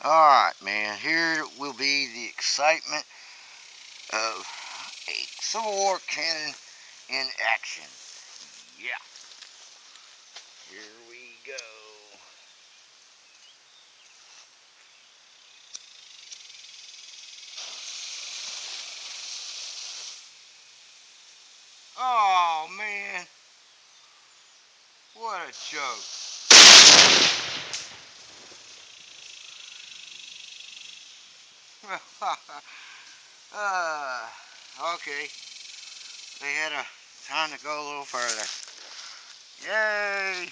Alright, man, here will be the excitement of a Civil War cannon in action. Yeah, here we go. Oh, man, what a joke. Okay, they had a time to go a little further. Yay!